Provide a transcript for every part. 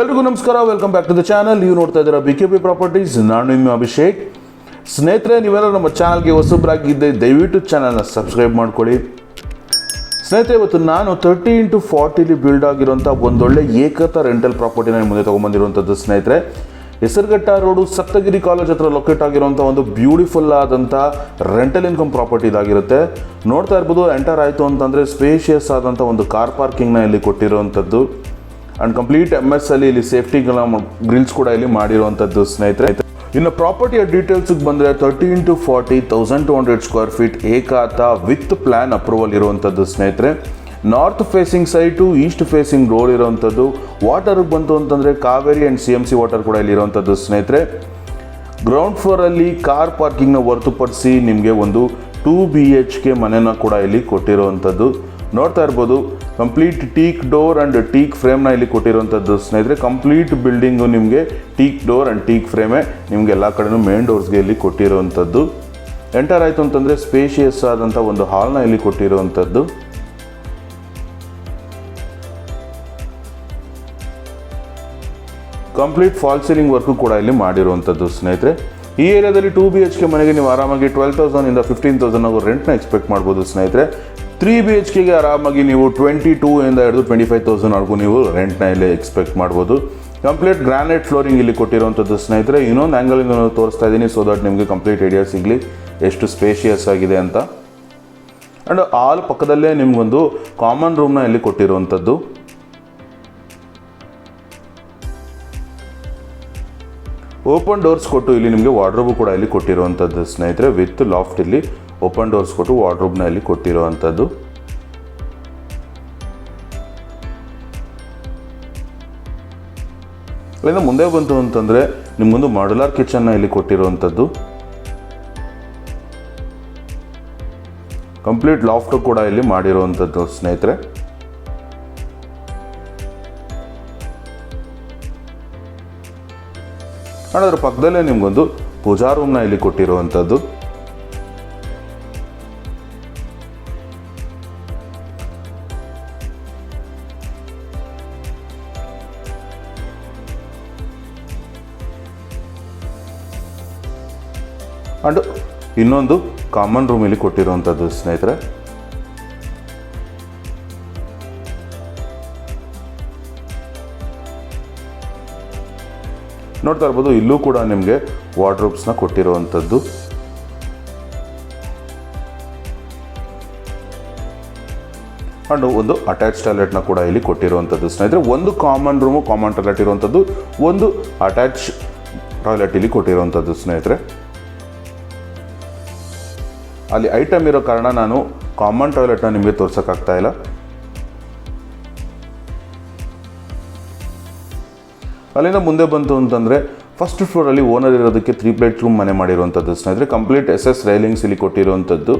ಎಲ್ರಿಗೂ ನಮಸ್ಕಾರ, welcome back to the channel. ನೀವು ನೋಡ್ತಾ ಇದ್ದೀರಾ BKB ಪ್ರಾಪರ್ಟೀಸ್. ನಾನು ನಿಮ್ಮ ಅಭಿಷೇಕ್. ಸ್ನೇಹಿತರೆ, ನೀವೆಲ್ಲ ನಮ್ಮ ಚಾನಲ್ಗೆ ಹೊಸಬ್ರಾಗಿದ್ದೆ ದಯವಿಟ್ಟು ಚಾನಲ್ನ ಸಬ್ಸ್ಕ್ರೈಬ್ ಮಾಡ್ಕೊಳ್ಳಿ. ಸ್ನೇಹಿತರೆ, ಇವತ್ತು ನಾನು 30x40 ಬಿಲ್ಡ್ ಆಗಿರುವಂಥ ಒಂದೊಳ್ಳೆ ಏಕತಾ ರೆಂಟಲ್ ಪ್ರಾಪರ್ಟಿನ ಮುಂದೆ ತೊಗೊಂಬಂದಿರುವಂಥದ್ದು. ಸ್ನೇಹಿತರೆ, ಹೆಸರುಘಟ್ಟ ರೋಡು ಸಪ್ತಗಿರಿ ಕಾಲೇಜ್ ಹತ್ರ ಲೊಕೇಟ್ ಆಗಿರುವಂಥ ಒಂದು ಬ್ಯೂಟಿಫುಲ್ ಆದಂಥ ರೆಂಟಲ್ ಇನ್ಕಮ್ ಪ್ರಾಪರ್ಟಿ ಇದಾಗಿರುತ್ತೆ. ನೋಡ್ತಾ ಇರ್ಬೋದು, ಎಂಟರ್ ಆಯಿತು ಅಂತಂದರೆ ಸ್ಪೇಷಿಯಸ್ ಆದಂಥ ಒಂದು ಕಾರ್ ಪಾರ್ಕಿಂಗ್ನ ಇಲ್ಲಿ ಕೊಟ್ಟಿರುವಂಥದ್ದು. ಆ್ಯಂಡ್ ಕಂಪ್ಲೀಟ್ MS ಅಲ್ಲಿ ಇಲ್ಲಿ ಸೇಫ್ಟಿ ಗ್ರಿಲ್ಸ್ ಕೂಡ ಇಲ್ಲಿ ಮಾಡಿರುವಂಥದ್ದು. ಸ್ನೇಹಿತರೆ, ಇನ್ನು ಪ್ರಾಪರ್ಟಿಯ ಡೀಟೇಲ್ಸ್ಗೆ ಬಂದರೆ 30x40 1200 ಸ್ಕ್ವೇರ್ ಫೀಟ್ ಏಕಾತ ವಿತ್ ಪ್ಲ್ಯಾನ್ ಅಪ್ರೂವಲ್ ಇರುವಂಥದ್ದು. ಸ್ನೇಹಿತರೆ, north facing site, east facing road ಇರುವಂಥದ್ದು. ವಾಟರ್ಗೆ ಬಂತು ಅಂತಂದರೆ ಕಾವೇರಿ ಆ್ಯಂಡ್ CMC ವಾಟರ್ ಕೂಡ ಇಲ್ಲಿ ಇರುವಂಥದ್ದು. ಸ್ನೇಹಿತರೆ, ಗ್ರೌಂಡ್ ಫ್ಲೋರಲ್ಲಿ ಕಾರ್ ಪಾರ್ಕಿಂಗ್ನ ಹೊರತುಪಡಿಸಿ ನಿಮಗೆ ಒಂದು 2 BHK ಮನೆನ ಕೂಡ ಇಲ್ಲಿ ಕೊಟ್ಟಿರುವಂಥದ್ದು. ನೋಡ್ತಾ ಇರ್ಬೋದು, complete teak door and teak ಫ್ರೇಮ್ನ ಇಲ್ಲಿ ಕೊಟ್ಟಿರುವಂಥದ್ದು. ಸ್ನೇಹಿತರೆ, ಕಂಪ್ಲೀಟ್ ಬಿಲ್ಡಿಂಗು ನಿಮಗೆ ಟೀಕ್ ಡೋರ್ ಆ್ಯಂಡ್ ಟೀಕ್ ಫ್ರೇಮೇ ನಿಮಗೆ ಎಲ್ಲ ಕಡೆನೂ ಮೇನ್ ಡೋರ್ಸ್ಗೆ ಇಲ್ಲಿ ಕೊಟ್ಟಿರುವಂಥದ್ದು. ಎಂಟರ್ ಆಯಿತು ಅಂತಂದರೆ ಸ್ಪೇಷಿಯಸ್ ಆದಂಥ ಒಂದು ಹಾಲ್ನ ಇಲ್ಲಿ ಕೊಟ್ಟಿರುವಂಥದ್ದು. ಕಂಪ್ಲೀಟ್ ಫಾಲ್ ಸೀಲಿಂಗ್ ವರ್ಕು ಕೂಡ ಇಲ್ಲಿ ಮಾಡಿರುವಂಥದ್ದು. ಸ್ನೇಹಿತರೆ, ಈ ಏರಿಯಾದಲ್ಲಿ 2 BHK ಮನೆಗೆ ನೀವು ಆರಾಮಾಗಿ 12,000 ಇಂದ 15,000 ರೆಂಟ್ನ ಎಕ್ಸ್ಪೆಕ್ಟ್ ಮಾಡ್ಬೋದು. ಸ್ನೇಹಿತರೆ, 3 BHKಗೆ ಆರಾಮಾಗಿ ನೀವು 22 ಇಂದ ಹಿಡಿದು 25,000ವರೆಗೂ ನೀವು ರೆಂಟ್ನ ಇಲ್ಲಿ ಎಕ್ಸ್ಪೆಕ್ಟ್ ಮಾಡ್ಬೋದು. ಕಂಪ್ಲೀಟ್ ಗ್ರಾನೈಟ್ ಫ್ಲೋರಿಂಗ್ ಇಲ್ಲಿ ಕೊಟ್ಟಿರುವಂಥದ್ದು. ಸ್ನೇಹಿತರೆ, ಇನ್ನೊಂದು ಆ್ಯಂಗಲಿಂದ ತೋರಿಸ್ತಾ ಇದ್ದೀನಿ, ಸೊ ದಟ್ ನಿಮಗೆ ಕಂಪ್ಲೀಟ್ ಐಡಿಯಾ ಸಿಗಲಿ ಎಷ್ಟು ಸ್ಪೇಷಿಯಸ್ ಆಗಿದೆ ಅಂತ. ಆ್ಯಂಡ್ ಆಲ್ ಪಕ್ಕದಲ್ಲೇ ನಿಮಗೊಂದು ಕಾಮನ್ ರೂಮ್ನ ಇಲ್ಲಿ ಕೊಟ್ಟಿರುವಂಥದ್ದು. ಓಪನ್ ಡೋರ್ಸ್ ಕೊಟ್ಟು ಇಲ್ಲಿ ನಿಮಗೆ ವಾರ್ಡ್ರೋಬ್ ಕೂಡ ಇಲ್ಲಿ ಕೊಟ್ಟಿರುವಂಥದ್ದು. ಸ್ನೇಹಿತರೆ, ವಿತ್ ಲಾಫ್ಟ್ ಇಲ್ಲಿ ಓಪನ್ ಡೋರ್ಸ್ ಕೊಟ್ಟು ವಾರ್ಡ್ರೋಬ್ನ ಇಲ್ಲಿ ಕೊಟ್ಟಿರುವಂಥದ್ದು. ಅಲ್ಲಿಂದ ಮುಂದೆ ಬಂತು ಅಂತಂದರೆ ನಿಮಗೊಂದು ಮಾಡ್ಯುಲರ್ ಕಿಚನ್ನ ಇಲ್ಲಿ ಕೊಟ್ಟಿರುವಂಥದ್ದು. ಕಂಪ್ಲೀಟ್ ಲಾಫ್ಟ್ ಕೂಡ ಇಲ್ಲಿ ಮಾಡಿರುವಂಥದ್ದು. ಸ್ನೇಹಿತರೆ, ಅದರ ಪಕ್ಕದಲ್ಲೇ ನಿಮಗೊಂದು ಪೂಜಾ ರೂಮ್ನ ಇಲ್ಲಿ ಕೊಟ್ಟಿರುವಂಥದ್ದು. ಅಂಡ್ ಇನ್ನೊಂದು ಕಾಮನ್ ರೂಮ್ ಇಲ್ಲಿ ಕೊಟ್ಟಿರುವಂಥದ್ದು. ಸ್ನೇಹಿತರೆ, ನೋಡ್ತಾ ಇರ್ಬೋದು, ಇಲ್ಲೂ ಕೂಡ ನಿಮಗೆ ವಾರ್ಡ್ರೋಬ್ಸ್ನ ಕೊಟ್ಟಿರುವಂಥದ್ದು. ಅಂಡ್ ಒಂದು ಅಟ್ಯಾಚ್ ಟಾಯ್ಲೆಟ್ನ ಕೂಡ ಇಲ್ಲಿ ಕೊಟ್ಟಿರುವಂಥದ್ದು. ಸ್ನೇಹಿತರೆ, ಒಂದು ಕಾಮನ್ ರೂಮು ಕಾಮನ್ ಟಾಯ್ಲೆಟ್ ಇರುವಂಥದ್ದು, ಒಂದು ಅಟ್ಯಾಚ್ ಟಾಯ್ಲೆಟ್ ಇಲ್ಲಿ ಕೊಟ್ಟಿರುವಂಥದ್ದು. ಸ್ನೇಹಿತರೆ, ಅಲ್ಲಿ ಐಟಮ್ ಇರೋ ಕಾರಣ ನಾನು ಕಾಮನ್ ಟಾಯ್ಲೆಟ್ನ ನಿಮಗೆ ತೋರ್ಸೋಕ್ಕಾಗ್ತಾ ಇಲ್ಲ. ಅಲ್ಲಿಂದ ಮುಂದೆ ಬಂತು ಅಂತಂದರೆ ಫಸ್ಟ್ ಫ್ಲೋರಲ್ಲಿ ಓನರ್ ಇರೋದಕ್ಕೆ 3 ಬೆಡ್ರೂಮ್ ಮನೆ ಮಾಡಿರುವಂಥದ್ದು. ಸ್ನೇಹಿತರೆ, ಕಂಪ್ಲೀಟ್ SS ರೈಲಿಂಗ್ಸ್ ಇಲ್ಲಿ ಕೊಟ್ಟಿರುವಂಥದ್ದು.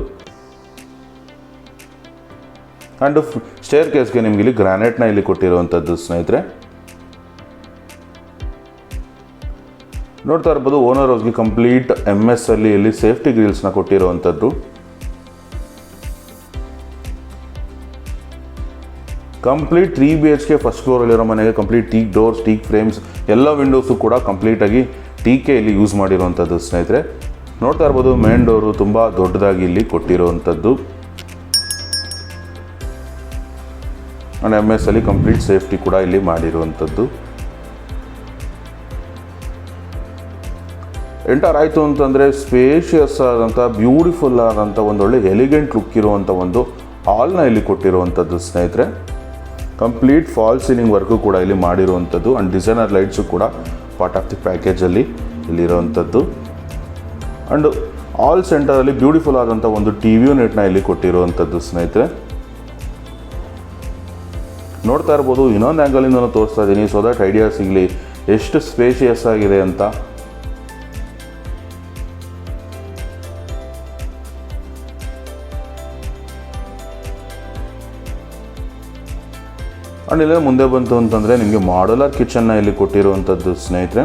ಆ್ಯಂಡ್ ಸ್ಟೇರ್ ಕೇಸ್ಗೆ ನಿಮಗೆ ಇಲ್ಲಿ ಗ್ರಾನೈಟ್ನ ಇಲ್ಲಿ ಕೊಟ್ಟಿರುವಂಥದ್ದು. ಸ್ನೇಹಿತರೆ, ನೋಡ್ತಾ ಇರ್ಬೋದು, ಓನರ್ ಹೌಸ್ಗೆ ಕಂಪ್ಲೀಟ್ MS ಅಲ್ಲಿ ಇಲ್ಲಿ ಸೇಫ್ಟಿ ಗ್ರಿಲ್ಸ್ನ ಕೊಟ್ಟಿರುವಂಥದ್ದು. ಕಂಪ್ಲೀಟ್ 3 BHK ಫಸ್ಟ್ ಫ್ಲೋರಲ್ಲಿರೋ ಮನೆಗೆ complete teak doors, teak frames, ಎಲ್ಲ ವಿಂಡೋಸು ಕೂಡ ಕಂಪ್ಲೀಟಾಗಿ ಟೀಕೆ ಇಲ್ಲಿ ಯೂಸ್ ಮಾಡಿರುವಂಥದ್ದು. ಸ್ನೇಹಿತರೆ, ನೋಡ್ತಾ ಇರ್ಬೋದು, ಮೇನ್ ಡೋರು ತುಂಬ ದೊಡ್ಡದಾಗಿ ಇಲ್ಲಿ ಕೊಟ್ಟಿರುವಂಥದ್ದು. ಆ್ಯಂಡ್ MS ಅಲ್ಲಿ ಕಂಪ್ಲೀಟ್ ಸೇಫ್ಟಿ ಕೂಡ ಇಲ್ಲಿ ಮಾಡಿರುವಂಥದ್ದು. ಎಂಟರ್ ಆಯಿತು ಅಂತಂದರೆ ಸ್ಪೇಷಿಯಸ್ ಆದಂಥ ಬ್ಯೂಟಿಫುಲ್ ಆದಂಥ ಒಂದೊಳ್ಳೆ ಎಲಿಗೆಂಟ್ ಲುಕ್ ಇರುವಂಥ ಒಂದು ಹಾಲ್ನ ಇಲ್ಲಿ ಕೊಟ್ಟಿರುವಂಥದ್ದು. ಸ್ನೇಹಿತರೆ, ಕಂಪ್ಲೀಟ್ ಫಾಲ್ ಸೀಲಿಂಗ್ ವರ್ಕು ಕೂಡ ಇಲ್ಲಿ ಮಾಡಿರುವಂಥದ್ದು. ಆ್ಯಂಡ್ ಡಿಸೈನರ್ ಲೈಟ್ಸು ಕೂಡ ಪಾರ್ಟ್ ಆಫ್ ದಿ ಪ್ಯಾಕೇಜಲ್ಲಿ ಇಲ್ಲಿರುವಂಥದ್ದು. ಆ್ಯಂಡ್ ಆಲ್ ಸೆಂಟರಲ್ಲಿ ಬ್ಯೂಟಿಫುಲ್ ಆದಂಥ ಒಂದು TV ಯೂನಿಟ್ನ ಇಲ್ಲಿ ಕೊಟ್ಟಿರುವಂಥದ್ದು. ಸ್ನೇಹಿತರೆ, ನೋಡ್ತಾ ಇರ್ಬೋದು, ಇನ್ನೊಂದು ಆ್ಯಂಗಲಿಂದ ತೋರಿಸ್ತಾ ಇದ್ದೀನಿ, ಸೊ ದಟ್ ಐಡಿಯಾ ಸಿಗಲಿ ಎಷ್ಟು ಸ್ಪೇಷಿಯಸ್ ಆಗಿದೆ ಅಂತ. ಆ್ಯಂಡ್ ಇಲ್ಲೇ ಮುಂದೆ ಬಂತು ಅಂತಂದರೆ ನಿಮಗೆ ಮಾಡ್ಯುಲರ್ ಕಿಚನ್ನ ಇಲ್ಲಿ ಕೊಟ್ಟಿರುವಂಥದ್ದು. ಸ್ನೇಹಿತರೆ,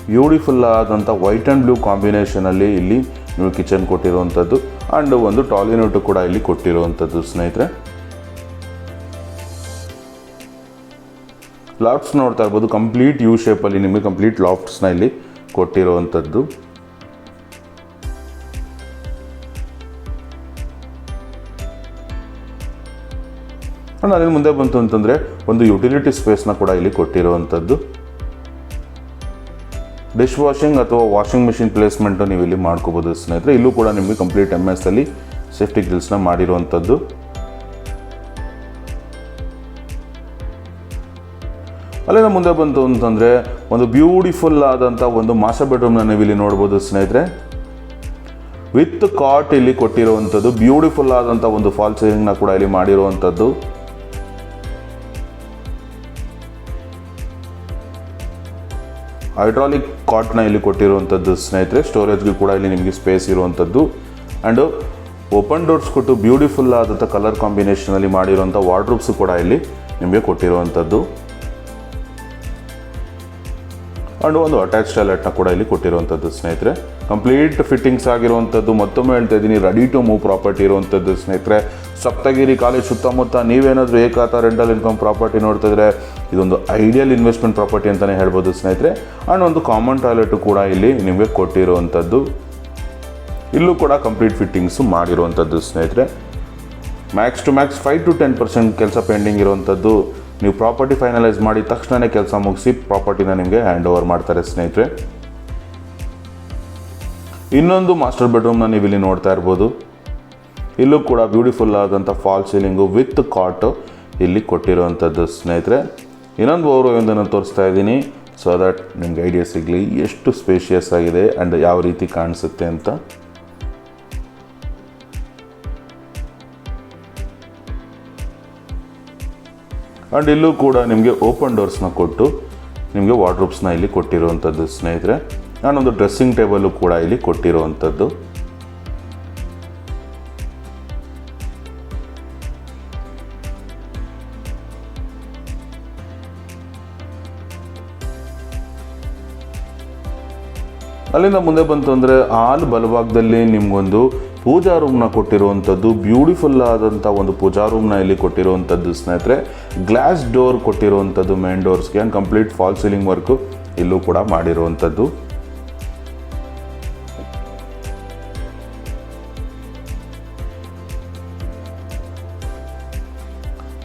ಬ್ಯೂಟಿಫುಲ್ ಆದಂಥ ವೈಟ್ ಆ್ಯಂಡ್ ಬ್ಲೂ ಕಾಂಬಿನೇಷನಲ್ಲಿ ಇಲ್ಲಿ ನೀವು ಕಿಚನ್ ಕೊಟ್ಟಿರುವಂಥದ್ದು. ಆ್ಯಂಡ್ ಒಂದು ಟಾಯ್ಲೆಟ್ ಕೂಡ ಇಲ್ಲಿ ಕೊಟ್ಟಿರುವಂಥದ್ದು. ಸ್ನೇಹಿತರೆ, ಲಾಫ್ಟ್ಸ್ ನೋಡ್ತಾ ಇರ್ಬೋದು, ಕಂಪ್ಲೀಟ್ ಯು ಶೇಪಲ್ಲಿ ನಿಮಗೆ ಕಂಪ್ಲೀಟ್ ಲಾಫ್ಟ್ಸ್ನ ಇಲ್ಲಿ ಕೊಟ್ಟಿರುವಂಥದ್ದು. ಅಲ್ಲಿಂದ ಮುಂದೆ ಬಂತು ಅಂತಂದರೆ ಒಂದು ಯುಟಿಲಿಟಿ ಸ್ಪೇಸ್ನ ಕೂಡ ಇಲ್ಲಿ ಕೊಟ್ಟಿರುವಂಥದ್ದು. ಡಿಶ್ ವಾಷಿಂಗ್ ಅಥವಾ ವಾಷಿಂಗ್ ಮಿಷಿನ್ ಪ್ಲೇಸ್ಮೆಂಟು ನೀವು ಇಲ್ಲಿ ಮಾಡ್ಕೋಬೋದು ಸ್ನೇಹಿತರೆ. ಇಲ್ಲೂ ಕೂಡ ನಿಮಗೆ ಕಂಪ್ಲೀಟ್ MS ಅಲ್ಲಿ ಸೇಫ್ಟಿ ಗ್ರಿಲ್ಸ್ನ ಮಾಡಿರುವಂಥದ್ದು. ಅಲ್ಲಿಂದ ಮುಂದೆ ಬಂತು ಅಂತಂದರೆ ಒಂದು ಬ್ಯೂಟಿಫುಲ್ ಆದಂಥ ಒಂದು ಮಾಸ್ಟರ್ ಬೆಡ್ರೂಮ್ನ ನೀವು ಇಲ್ಲಿ ನೋಡ್ಬೋದು ಸ್ನೇಹಿತರೆ. ವಿತ್ ಕಾಟ್ ಇಲ್ಲಿ ಕೊಟ್ಟಿರುವಂಥದ್ದು, ಬ್ಯೂಟಿಫುಲ್ ಆದಂಥ ಒಂದು ಫಾಲ್ ಸೀಲಿಂಗ್ನ ಕೂಡ ಇಲ್ಲಿ ಮಾಡಿರುವಂಥದ್ದು. ಹೈಡ್ರಾಲಿಕ್ ಕಾಟ್ನ ಇಲ್ಲಿ ಕೊಟ್ಟಿರುವಂಥದ್ದು ಸ್ನೇಹಿತರೆ. ಸ್ಟೋರೇಜ್ಗೂ ಕೂಡ ಇಲ್ಲಿ ನಿಮಗೆ ಸ್ಪೇಸ್ ಇರುವಂಥದ್ದು. ಆ್ಯಂಡ್ ಓಪನ್ ಡೋರ್ಸ್ ಕೊಟ್ಟು ಬ್ಯೂಟಿಫುಲ್ ಆದಂಥ ಕಲರ್ ಕಾಂಬಿನೇಷನಲ್ಲಿ ಮಾಡಿರುವಂಥ ವಾರ್ಡ್ರೋಬ್ಸ್ ಕೂಡ ಇಲ್ಲಿ ನಿಮಗೆ ಕೊಟ್ಟಿರುವಂಥದ್ದು. ಆ್ಯಂಡ್ ಒಂದು ಅಟ್ಯಾಚ್ ಟಾಯ್ಲೆಟ್ನ ಕೂಡ ಇಲ್ಲಿ ಕೊಟ್ಟಿರುವಂಥದ್ದು ಸ್ನೇಹಿತರೆ. ಕಂಪ್ಲೀಟ್ ಫಿಟ್ಟಿಂಗ್ಸ್ ಆಗಿರುವಂಥದ್ದು. ಮತ್ತೊಮ್ಮೆ ಹೇಳ್ತಾ ಇದ್ದೀನಿ, ರೆಡಿ ಟು ಮೂವ್ ಪ್ರಾಪರ್ಟಿ ಇರುವಂಥದ್ದು ಸ್ನೇಹಿತರೆ. ಸಪ್ತಗಿರಿ ಕಾಲೇಜ್ ಸುತ್ತಮುತ್ತ ನೀವೇನಾದರೂ ಏಕಾತ ರೆಂಟಲ್ ಇನ್ಕಮ್ ಪ್ರಾಪರ್ಟಿ ನೋಡ್ತಾ ಇದ್ರೆ ಇದೊಂದು ಐಡಿಯಲ್ ಇನ್ವೆಸ್ಟ್ಮೆಂಟ್ ಪ್ರಾಪರ್ಟಿ ಅಂತಲೇ ಹೇಳ್ಬೋದು ಸ್ನೇಹಿತರೆ. ಆ್ಯಂಡ್ ಒಂದು ಕಾಮನ್ ಟಾಯ್ಲೆಟು ಕೂಡ ಇಲ್ಲಿ ನಿಮಗೆ ಕೊಟ್ಟಿರುವಂಥದ್ದು. ಇಲ್ಲೂ ಕೂಡ ಕಂಪ್ಲೀಟ್ ಫಿಟ್ಟಿಂಗ್ಸು ಮಾಡಿರುವಂಥದ್ದು ಸ್ನೇಹಿತರೆ. ಮ್ಯಾಕ್ಸ್ ಟು ಮ್ಯಾಕ್ಸ್ 5 to 10% ಕೆಲಸ ಪೆಂಡಿಂಗ್ ಇರುವಂಥದ್ದು. ನೀವು ಪ್ರಾಪರ್ಟಿ ಫೈನಲೈಸ್ ಮಾಡಿ ತಕ್ಷಣವೇ ಕೆಲಸ ಮುಗಿಸಿ ಪ್ರಾಪರ್ಟಿನ ನಿಮಗೆ ಹ್ಯಾಂಡ್ ಓವರ್ ಮಾಡ್ತಾರೆ ಸ್ನೇಹಿತರೆ. ಇನ್ನೊಂದು ಮಾಸ್ಟರ್ ಬೆಡ್ರೂಮ್ನ ನೀವು ಇಲ್ಲಿ ನೋಡ್ತಾ ಇರ್ಬೋದು. ಇಲ್ಲೂ ಕೂಡ ಬ್ಯೂಟಿಫುಲ್ ಆದಂಥ ಫಾಲ್ ಸೀಲಿಂಗು ವಿತ್ ಕಾಟ್ ಇಲ್ಲಿ ಕೊಟ್ಟಿರುವಂಥದ್ದು ಸ್ನೇಹಿತರೆ. ಇನ್ನೊಂದು ಓವರ್ವ್ಯೂವನ್ನು ತೋರಿಸ್ತಾ ಇದ್ದೀನಿ, ಸೊ ದಟ್ ನಿಮ್ಗೆ ಐಡಿಯಾ ಸಿಗಲಿ ಎಷ್ಟು ಸ್ಪೇಷಿಯಸ್ ಆಗಿದೆ ಆ್ಯಂಡ್ ಯಾವ ರೀತಿ ಕಾಣಿಸುತ್ತೆ ಅಂತ. ಆ್ಯಂಡ್ ಇಲ್ಲೂ ಕೂಡ ನಿಮಗೆ ಓಪನ್ ಡೋರ್ಸ್ನ ಕೊಟ್ಟು ನಿಮಗೆ ವಾರ್ಡ್ರೋಬ್ಸ್ನ ಇಲ್ಲಿ ಕೊಟ್ಟಿರುವಂಥದ್ದು ಸ್ನೇಹಿತರೆ. ನಾನೊಂದು ಡ್ರೆಸ್ಸಿಂಗ್ ಟೇಬಲು ಕೂಡ ಇಲ್ಲಿ ಕೊಟ್ಟಿರುವಂಥದ್ದು. ಅಲ್ಲಿಂದ ಮುಂದೆ ಬಂತು ಅಂದರೆ ಹಾಲ್ ಬಲಭಾಗದಲ್ಲಿ ನಿಮಗೊಂದು ಪೂಜಾ ರೂಮ್ನ ಕೊಟ್ಟಿರುವಂಥದ್ದು. ಬ್ಯೂಟಿಫುಲ್ ಆದಂಥ ಒಂದು ಪೂಜಾ ರೂಮ್ನ ಇಲ್ಲಿ ಕೊಟ್ಟಿರುವಂಥದ್ದು ಸ್ನೇಹಿತರೆ. ಗ್ಲಾಸ್ ಡೋರ್ ಕೊಟ್ಟಿರುವಂಥದ್ದು ಮೇನ್ ಡೋರ್ಸ್ಗೆ. And complete fall ceiling work ಇಲ್ಲೂ ಕೂಡ ಮಾಡಿರುವಂಥದ್ದು.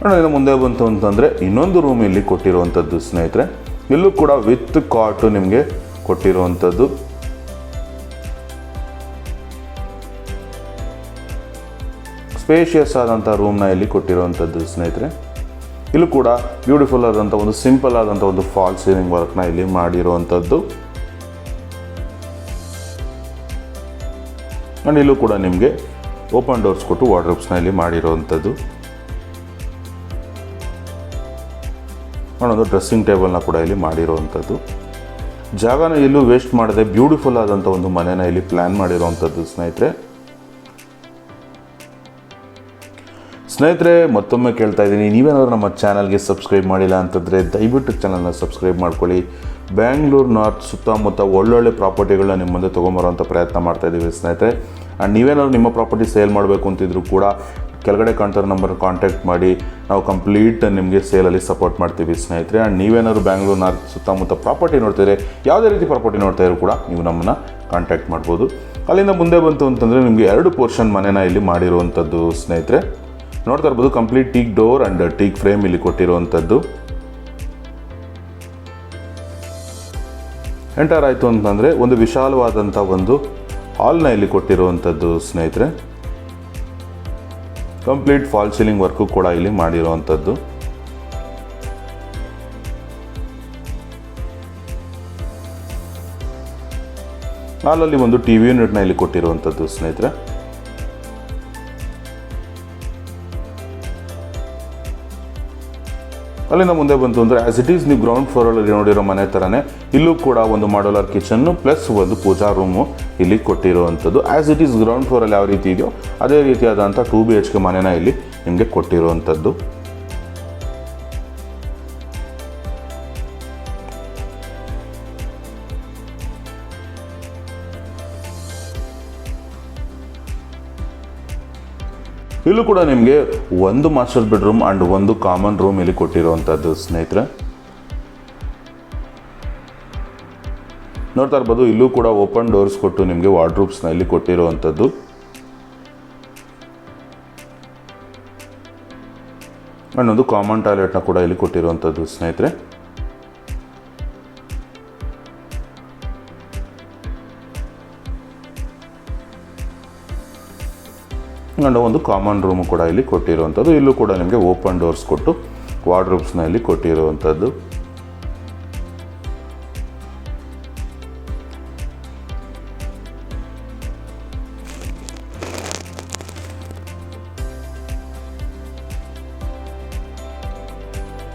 ಇನ್ನು ಮುಂದೆ ಬಂತು ಅಂತಂದರೆ ಇನ್ನೊಂದು ರೂಮ್ ಇಲ್ಲಿ ಕೊಟ್ಟಿರುವಂಥದ್ದು ಸ್ನೇಹಿತರೆ. ಇಲ್ಲೂ ಕೂಡ ವಿತ್ ಕಾಟು ನಿಮಗೆ ಕೊಟ್ಟಿರುವಂಥದ್ದು. ಸ್ಪೇಷಿಯಸ್ ಆದಂಥ ರೂಮ್ನ ಇಲ್ಲಿ ಕೊಟ್ಟಿರುವಂಥದ್ದು ಸ್ನೇಹಿತರೆ. ಇಲ್ಲೂ ಕೂಡ ಬ್ಯೂಟಿಫುಲ್ ಆದಂಥ ಒಂದು ಸಿಂಪಲ್ ಆದಂಥ ಒಂದು ಫಾಲ್ ಸೀಲಿಂಗ್ ವರ್ಕ್ನ ಇಲ್ಲಿ ಮಾಡಿರುವಂಥದ್ದು. ಆ್ಯಂಡ್ ಇಲ್ಲೂ ಕೂಡ ನಿಮಗೆ ಓಪನ್ ಡೋರ್ಸ್ ಕೊಟ್ಟು ವಾರ್ಡ್ರೋಬ್ಸ್ನ ಇಲ್ಲಿ ಮಾಡಿರುವಂಥದ್ದು. ಒಂದು ಡ್ರೆಸ್ಸಿಂಗ್ ಟೇಬಲ್ನ ಕೂಡ ಇಲ್ಲಿ ಮಾಡಿರುವಂಥದ್ದು. ಜಾಗನ ಇಲ್ಲೂ ವೇಸ್ಟ್ ಮಾಡದೆ ಬ್ಯೂಟಿಫುಲ್ ಆದಂಥ ಒಂದು ಮನೆನ ಇಲ್ಲಿ ಪ್ಲ್ಯಾನ್ ಮಾಡಿರುವಂಥದ್ದು ಸ್ನೇಹಿತರೆ. ಮತ್ತೊಮ್ಮೆ ಕೇಳ್ತಾ ಇದ್ದೀನಿ, ನೀವೇನಾದರೂ ನಮ್ಮ ಚಾನಲ್ಗೆ ಸಬ್ಸ್ಕ್ರೈಬ್ ಮಾಡಿಲ್ಲ ಅಂತಂದರೆ ದಯವಿಟ್ಟು ಚಾನಲ್ನ ಸಬ್ಸ್ಕ್ರೈಬ್ ಮಾಡ್ಕೊಳ್ಳಿ. ಬ್ಯಾಂಗ್ಳೂರು ನಾರ್ತ್ ಸುತ್ತಮುತ್ತ ಒಳ್ಳೊಳ್ಳೆ ಪ್ರಾಪರ್ಟಿಗಳನ್ನ ನಿಮ್ಮ ಮುಂದೆ ತೊಗೊಂಬರೋಂಥ ಪ್ರಯತ್ನ ಮಾಡ್ತಾಯಿದ್ದೀವಿ ಸ್ನೇಹಿತರೆ. ಆ್ಯಂಡ್ ನೀವೇನಾದ್ರು ನಿಮ್ಮ ಪ್ರಾಪರ್ಟಿ ಸೇಲ್ ಮಾಡಬೇಕು ಅಂತಿದ್ರು ಕೂಡ ಕೆಳಗಡೆ ಕಾಣ್ತಿರೋ ನಂಬರ್ ಕಾಂಟ್ಯಾಕ್ಟ್ ಮಾಡಿ, ನಾವು ಕಂಪ್ಲೀಟ್ ನಿಮಗೆ ಸೇಲಲ್ಲಿ ಸಪೋರ್ಟ್ ಮಾಡ್ತೀವಿ ಸ್ನೇಹಿತರೆ. ಆ್ಯಂಡ್ ನೀವೇನಾದ್ರು ಬ್ಯಾಂಗ್ಳೂರು ನಾರ್ತ್ ಸುತ್ತಮುತ್ತ ಪ್ರಾಪರ್ಟಿ ನೋಡ್ತಿದ್ರೆ, ಯಾವುದೇ ರೀತಿ ಪ್ರಾಪರ್ಟಿ ನೋಡ್ತಾ ಇದ್ರು ಕೂಡ ನೀವು ನಮ್ಮನ್ನು ಕಾಂಟ್ಯಾಕ್ಟ್ ಮಾಡ್ಬೋದು. ಅಲ್ಲಿಂದ ಮುಂದೆ ಬಂತು ಅಂತಂದರೆ ನಿಮಗೆ 2 ಪೋರ್ಷನ್ ಮನೆನ ಇಲ್ಲಿ ಮಾಡಿರುವಂಥದ್ದು ಸ್ನೇಹಿತರೆ. ನೋಡ್ತಾ ಇರ್ಬೋದು, complete teak door and teak frame ಇಲ್ಲಿ ಕೊಟ್ಟಿರುವಂಥದ್ದು. ಎಂಟರ್ ಆಯಿತು ಅಂತಂದರೆ ಒಂದು ವಿಶಾಲವಾದಂಥ ಒಂದು ಹಾಲ್ನ ಇಲ್ಲಿ ಕೊಟ್ಟಿರುವಂಥದ್ದು ಸ್ನೇಹಿತರೆ. ಕಂಪ್ಲೀಟ್ ಫಾಲ್ ಸೀಲಿಂಗ್ ವರ್ಕು ಕೂಡ ಇಲ್ಲಿ ಮಾಡಿರುವಂಥದ್ದು. ಹಾಲಲ್ಲಿ ಒಂದು TV ಯೂನಿಟ್ನ ಇಲ್ಲಿ ಕೊಟ್ಟಿರುವಂಥದ್ದು ಸ್ನೇಹಿತರೆ. ಅಲ್ಲಿಂದ ಮುಂದೆ ಬಂತು ಅಂದರೆ ಆ್ಯಸ್ ಇಟ್ ಈಸ್ ನೀವು ಗ್ರೌಂಡ್ ಫ್ಲೋರಲ್ಲಿ ನೋಡಿರೋ ಮನೆ ಥರನೇ ಇಲ್ಲೂ ಕೂಡ ಒಂದು ಮಾಡ್ಯುಲರ್ ಕಿಚನ್ನು ಪ್ಲಸ್ ಒಂದು ಪೂಜಾ ರೂಮು ಇಲ್ಲಿ ಕೊಟ್ಟಿರುವಂಥದ್ದು. ಆ್ಯಸ್ ಇಟ್ ಈಸ್ ಗ್ರೌಂಡ್ ಫ್ಲೋರಲ್ಲಿ ಯಾವ ರೀತಿ ಇದೆಯೋ ಅದೇ ರೀತಿಯಾದಂಥ 2 BHK ಮನೆನ ಇಲ್ಲಿ ನಿಮಗೆ ಕೊಟ್ಟಿರುವಂಥದ್ದು. ಇಲ್ಲೂ ಕೂಡ ನಿಮಗೆ ಒಂದು ಮಾಸ್ಟರ್ ಬೆಡ್ರೂಮ್ ಆ್ಯಂಡ್ ಒಂದು ಕಾಮನ್ ರೂಮ್ ಇಲ್ಲಿ ಕೊಟ್ಟಿರುವಂಥದ್ದು ಸ್ನೇಹಿತರೆ. ನೋಡ್ತಾ ಇರ್ಬೋದು, ಇಲ್ಲೂ ಕೂಡ ಓಪನ್ ಡೋರ್ಸ್ ಕೊಟ್ಟು ನಿಮಗೆ ವಾರ್ಡ್ರೂಬ್ಸ್ನ ಇಲ್ಲಿ ಕೊಟ್ಟಿರುವಂಥದ್ದು. ಆ್ಯಂಡ್ ಒಂದು ಕಾಮನ್ ಟಾಯ್ಲೆಟ್ನ ಕೂಡ ಇಲ್ಲಿ ಕೊಟ್ಟಿರುವಂಥದ್ದು ಸ್ನೇಹಿತರೆ. ಆ್ಯಂಡ್ ಒಂದು ಕಾಮನ್ ರೂಮು ಕೂಡ ಇಲ್ಲಿ ಕೊಟ್ಟಿರುವಂಥದ್ದು. ಇಲ್ಲೂ ಕೂಡ ನಿಮಗೆ ಓಪನ್ ಡೋರ್ಸ್ ಕೊಟ್ಟು ವಾರ್ಡ್ರೂಬ್ಸ್ನ ಇಲ್ಲಿ ಕೊಟ್ಟಿರುವಂಥದ್ದು.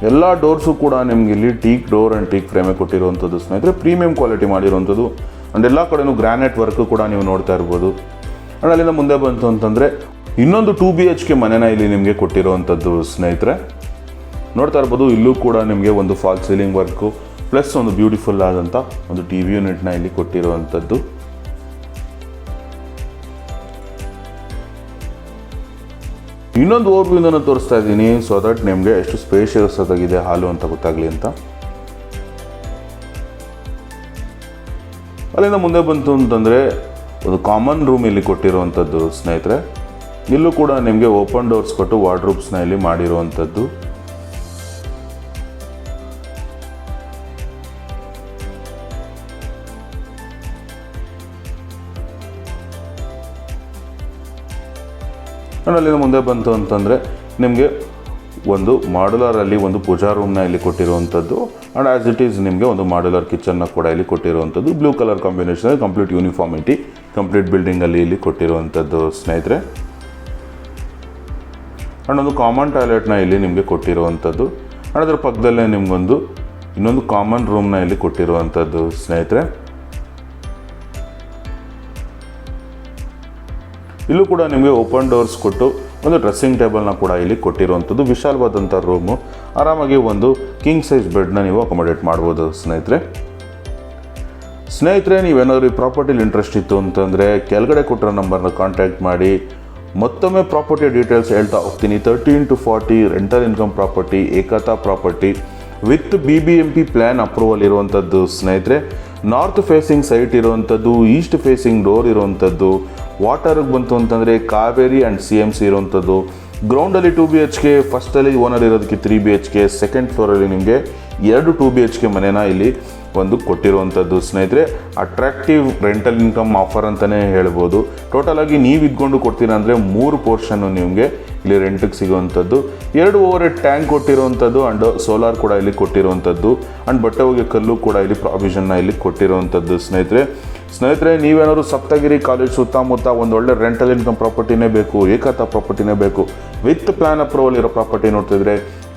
ಎಲ್ಲ ಡೋರ್ಸು ಕೂಡ ನಿಮ್ಗೆ ಇಲ್ಲಿ ಟೀಕ್ ಡೋರ್ ಆ್ಯಂಡ್ ಟೀಕ್ ಫ್ರೇಮೇ ಕೊಟ್ಟಿರುವಂಥದ್ದು ಸ್ನೇಹಿತರೆ. ಪ್ರೀಮಿಯಂ ಕ್ವಾಲಿಟಿ ಮಾಡಿರುವಂಥದ್ದು. ಆ್ಯಂಡ್ ಎಲ್ಲ ಕಡೆನೂ ಗ್ರಾನೈಟ್ ವರ್ಕ್ ಕೂಡ ನೀವು ನೋಡ್ತಾ ಇರ್ಬೋದು. ಆ್ಯಂಡ್ ಅಲ್ಲಿಂದ ಮುಂದೆ ಬಂತು ಅಂತಂದರೆ ಇನ್ನೊಂದು 2 BHK ಮನೆನ ಇಲ್ಲಿ ನಿಮಗೆ ಕೊಟ್ಟಿರುವಂಥದ್ದು ಸ್ನೇಹಿತರೆ. ನೋಡ್ತಾ ಇರ್ಬೋದು, ಇಲ್ಲೂ ಕೂಡ ನಿಮಗೆ ಒಂದು ಫಾಲ್ ಸೀಲಿಂಗ್ ವರ್ಕು ಪ್ಲಸ್ ಒಂದು ಬ್ಯೂಟಿಫುಲ್ ಆದಂಥ ಒಂದು TV ಯೂನಿಟ್ನ ಇಲ್ಲಿ ಕೊಟ್ಟಿರುವಂಥದ್ದು. ಇನ್ನೊಂದು ಓವರ್ವ್ಯೂನ ತೋರಿಸ್ತಾ ಇದ್ದೀನಿ, ಸೊ ದಟ್ ನಿಮಗೆ ಎಷ್ಟು ಸ್ಪೇಷಿಯಸ್ ಆಗಿದೆ ಹಾಲು ಅಂತ ಗೊತ್ತಾಗಲಿ ಅಂತ. ಅಲ್ಲಿಂದ ಮುಂದೆ ಬಂತು ಅಂತಂದರೆ ಒಂದು ಕಾಮನ್ ರೂಮ್ ಇಲ್ಲಿ ಕೊಟ್ಟಿರುವಂಥದ್ದು ಸ್ನೇಹಿತರೆ. ಇಲ್ಲೂ ಕೂಡ ನಿಮಗೆ ಓಪನ್ ಡೋರ್ಸ್ ಕೊಟ್ಟು ವಾರ್ಡ್ರೂಬ್ಸ್ನ ಇಲ್ಲಿ ಮಾಡಿರುವಂಥದ್ದು. ಅಲ್ಲಿಂದ ಮುಂದೆ ಬಂತು ಅಂತಂದರೆ ನಿಮಗೆ ಒಂದು ಮಾಡ್ಯುಲರಲ್ಲಿ ಒಂದು ಪೂಜಾ ರೂಮ್ನ ಇಲ್ಲಿ ಕೊಟ್ಟಿರುವಂಥದ್ದು. ಆ್ಯಂಡ್ ಆ್ಯಸ್ ಇಟ್ ಈಸ್ ನಿಮಗೆ ಒಂದು ಮಾಡ್ಯುಲರ್ ಕಿಚನ್ನ ಕೂಡ ಇಲ್ಲಿ ಕೊಟ್ಟಿರುವಂಥದ್ದು. Blue colour combination, complete uniformity, complete ಬಿಲ್ಡಿಂಗಲ್ಲಿ ಇಲ್ಲಿ ಕೊಟ್ಟಿರುವಂಥದ್ದು ಸ್ನೇಹಿತರೆ. ಆ್ಯಂಡ್ ಒಂದು ಕಾಮನ್ ಟಾಯ್ಲೆಟ್ನ ಇಲ್ಲಿ ನಿಮಗೆ ಕೊಟ್ಟಿರುವಂಥದ್ದು. ಆ್ಯಂಡ್ ಅದರ ಪಕ್ಕದಲ್ಲೇ ನಿಮಗೊಂದು ಇನ್ನೊಂದು ಕಾಮನ್ ರೂಮ್ನ ಇಲ್ಲಿ ಕೊಟ್ಟಿರುವಂಥದ್ದು ಸ್ನೇಹಿತರೆ. ಇಲ್ಲೂ ಕೂಡ ನಿಮಗೆ ಓಪನ್ ಡೋರ್ಸ್ ಕೊಟ್ಟು ಒಂದು ಡ್ರೆಸ್ಸಿಂಗ್ ಟೇಬಲ್ನ ಕೂಡ ಇಲ್ಲಿ ಕೊಟ್ಟಿರುವಂಥದ್ದು. ವಿಶಾಲವಾದಂಥ ರೂಮು, ಆರಾಮಾಗಿ ಒಂದು ಕಿಂಗ್ ಸೈಜ್ ಬೆಡ್ನ ನೀವು ಅಕೊಮಡೇಟ್ ಮಾಡ್ಬೋದು ಸ್ನೇಹಿತರೆ. ನೀವೇನಾದರೂ ಈ ಪ್ರಾಪರ್ಟಿಲಿ ಇಂಟ್ರೆಸ್ಟ್ ಇತ್ತು ಅಂತಂದರೆ ಕೆಳಗಡೆ ಕೊಟ್ಟಿರೋ ನಂಬರ್ನ ಕಾಂಟ್ಯಾಕ್ಟ್ ಮಾಡಿ. ಮತ್ತೊಮ್ಮೆ ಪ್ರಾಪರ್ಟಿ ಡೀಟೇಲ್ಸ್ ಹೇಳ್ತಾ ಹೋಗ್ತೀನಿ. 13 to 40 ರೆಂಟಲ್ ಇನ್ಕಮ್ ಪ್ರಾಪರ್ಟಿ, ಏಕತಾ property with BBMP plan approval ಇರುವಂಥದ್ದು ಸ್ನೇಹಿತರೆ. ನಾರ್ತ್ ಫೇಸಿಂಗ್ ಸೈಟ್ ಇರುವಂಥದ್ದು, ಈಸ್ಟ್ ಫೇಸಿಂಗ್ ಡೋರ್ ಇರುವಂಥದ್ದು. ವಾಟರ್ಗೆ ಬಂತು ಅಂತಂದರೆ ಕಾವೇರಿ ಆ್ಯಂಡ್ CMC ಇರುವಂಥದ್ದು. ಗ್ರೌಂಡಲ್ಲಿ 2 BHK, ಫಸ್ಟಲ್ಲಿ ಓನರ್ ಇರೋದಕ್ಕೆ 3 BHK, ಸೆಕೆಂಡ್ ಫ್ಲೋರಲ್ಲಿ ನಿಮಗೆ 2 2 BHK ಮನೆನ ಇಲ್ಲಿ ಒಂದು ಕೊಟ್ಟಿರುವಂಥದ್ದು ಸ್ನೇಹಿತರೆ. ಅಟ್ರಾಕ್ಟಿವ್ ರೆಂಟಲ್ ಇನ್ಕಮ್ ಆಫರ್ ಅಂತಲೇ ಹೇಳ್ಬೋದು. ಟೋಟಲಾಗಿ ನೀವು ಇದ್ಕೊಂಡು ಕೊಡ್ತೀರಾ ಅಂದರೆ 3 ಪೋರ್ಷನ್ನು ನಿಮಗೆ ಇಲ್ಲಿ ರೆಂಟಿಗೆ ಸಿಗುವಂಥದ್ದು. 2 ಓವರ್ ಟ್ಯಾಂಕ್ ಕೊಟ್ಟಿರುವಂಥದ್ದು. ಆ್ಯಂಡ್ ಸೋಲಾರ್ ಕೂಡ ಇಲ್ಲಿ ಕೊಟ್ಟಿರುವಂಥದ್ದು. ಆ್ಯಂಡ್ ಬಟ್ಟೆ ಹೋಗಿ ಕಲ್ಲು ಕೂಡ ಇಲ್ಲಿ ಪ್ರಾವಿಷನ್ನ ಇಲ್ಲಿ ಕೊಟ್ಟಿರುವಂಥದ್ದು ಸ್ನೇಹಿತರೆ ನೀವೇನಾದ್ರು ಸಪ್ತಗಿರಿ ಕಾಲೇಜ್ ಸುತ್ತಮುತ್ತ ಒಂದೊಳ್ಳೆ ರೆಂಟಲ್ ಇನ್ಕಮ್ ಪ್ರಾಪರ್ಟಿನೇ ಬೇಕು, ಏಕತಾ ಪ್ರಾಪರ್ಟಿನೇ ಬೇಕು, ವಿತ್ ಪ್ಲ್ಯಾನ್ ಅಪ್ರೂವಲ್ ಇರೋ ಪ್ರಾಪರ್ಟಿ ನೋಡ್ತಿದ್ರೆ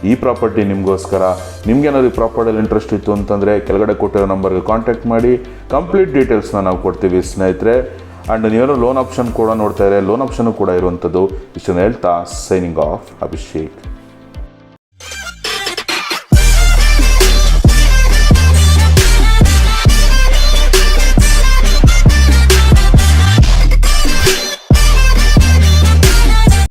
ಈ ಪ್ರಾಪರ್ಟಿ ನಿಮಗೋಸ್ಕರ. ನಿಮ್ಗೇನಾದ್ರು ಈ ಪ್ರಾಪರ್ಟಿಯಲ್ಲಿ ಇಂಟ್ರೆಸ್ಟ್ ಇತ್ತು ಅಂತಂದರೆ ಕೆಳಗಡೆ ಕೊಟ್ಟಿರೋ ನಂಬರ್ಗೆ ಕಾಂಟ್ಯಾಕ್ಟ್ ಮಾಡಿ. ಕಂಪ್ಲೀಟ್ ಡೀಟೇಲ್ಸ್ನ ನಾವು ಕೊಡ್ತೀವಿ ಸ್ನೇಹಿತರೆ. ಆ್ಯಂಡ್ ನೀವೇನೋ ಲೋನ್ ಆಪ್ಷನ್ ಕೂಡ ನೋಡ್ತಾ ಇದ್ದಾರೆ, ಲೋನ್ ಆಪ್ಷನ್ ಕೂಡ ಇರುವಂಥದ್ದು. ಇಷ್ಟನ್ನು ಹೇಳ್ತಾ ಸೈನಿಂಗ್ ಆಫ್, ಅಭಿಷೇಕ್.